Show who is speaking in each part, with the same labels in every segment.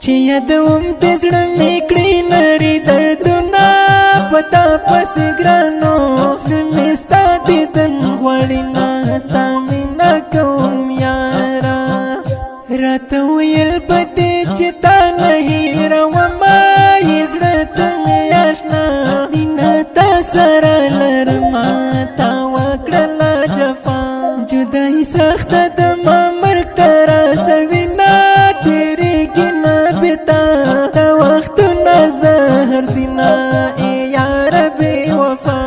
Speaker 1: چې یادوم د زړه مې کړې نري دردونه پتا پس ګرانو زړه مې ستا دیدن غواړي نه ستا مینه کوم یاره راته ویل به دې چې تا نه هېرومه یې زړه ته مې اشنا مینه تا سره لرمه تا وکړله جفا جدایي سخته ده ما مرګ ته رسوي نه تېرېږي نه بېتا دا وختونه زهر دي نه ای یاره بې وفا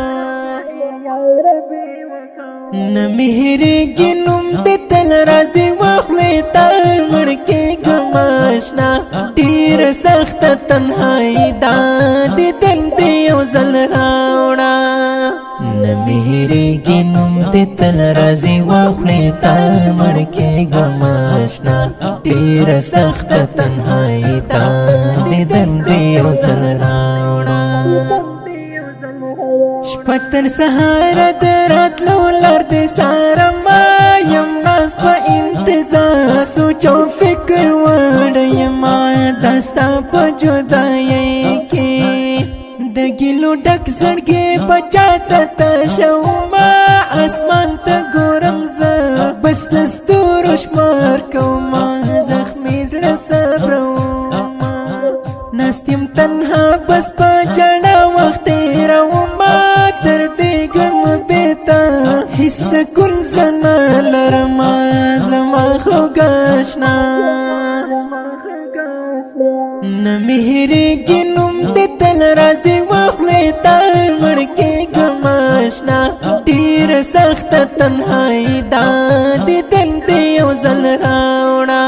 Speaker 1: نه مې هېرېږي نوم دې تل راځي وخلې ته مړ کېږم اشنا ډېره سخته تنهایي ده دیدن دې یو ځل راوړه نه مې هېرېږي نوم دې تل راځي وخلې ته مړ کېږم اشنا ډېره سخته تنهایي ده دیدن دې یو ځل راوړه شپه تر سهاره د راتلو لار دې څارمه یم ناست په انتظار سوچ او فکر وړی یمه دا ستا په جدایۍ کې د ګیلو ډک زړګی په چاته تشومه اسمان ته ګورم زه بس د ستورو شمار کومه زخمي زړه صبرومه ناست یم تنها بس په ژړا وخت تېرومه تر دې ګرم بېته هېڅ سکون زه نه لرمه زما خوږه اشنا نه مې هېرېږي نوم دې تل راځي وخلې ته مړ کېږم اشنا ډېره سخته تنهایي ده دیدن دې یو ځل راوړه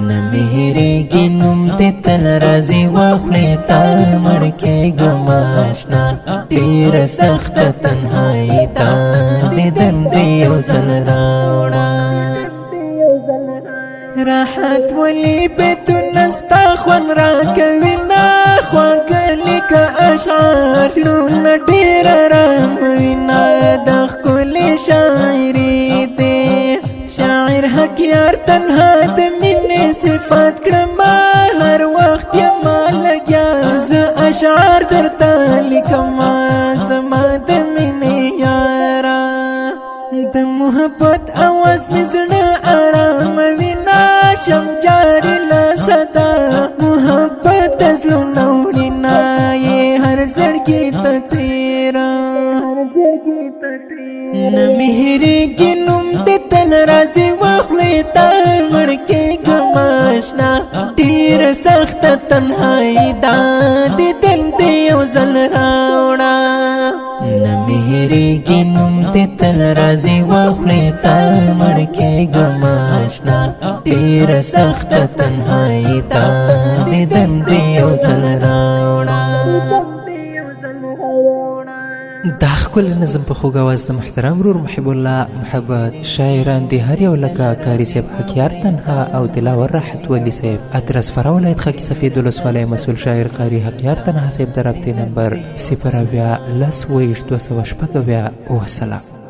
Speaker 1: نه مې هېرېږي نوم دې تل راځي وخلې ته مړ کېږم اشنا ډېره سخته تنهایي ده دیدن دې یو ځل راوړه راحت ولي بیتونه ستا خوند راکوي نه خواږه لیکه اشعار زړونه ډېر اراموي نه د ښکلې شاعري دی شاعر حقیار تنها د مینې صفات کړمه هر وخت یمه لګیا زه اشعار درته لیکمه زما د مینې یاره د محبت اواز مې زړه اراموي شم جاری لسدا محبت زلونه وړي نه یې هر زړګي ته تېره نه مې هېرېږي نوم دې تل راځي وخلې ته مړ کېږم اشنا ډېره سخته تنهایي ده دیدن دې یو ځل راوړه نه مې هېرېږي نوم دې تل راځي وخلې ته مړ کېږم اشنا ډېره سخته تنهایي ده دیدن دې یو ځل راوړه
Speaker 2: دا ښکلی نظم په خوږ اواز د محترم ورور محب الله محبت شاعران دي هر یو لکه کاري صاحب حکیار تنها او دلاور راحت ولی صاحب ادرس فرا ولایت خاکی سفید ولسوالۍ مسؤل شاعر قاري حکیار تنها صاحب د رابطې نمبر 0 10 206 وسلام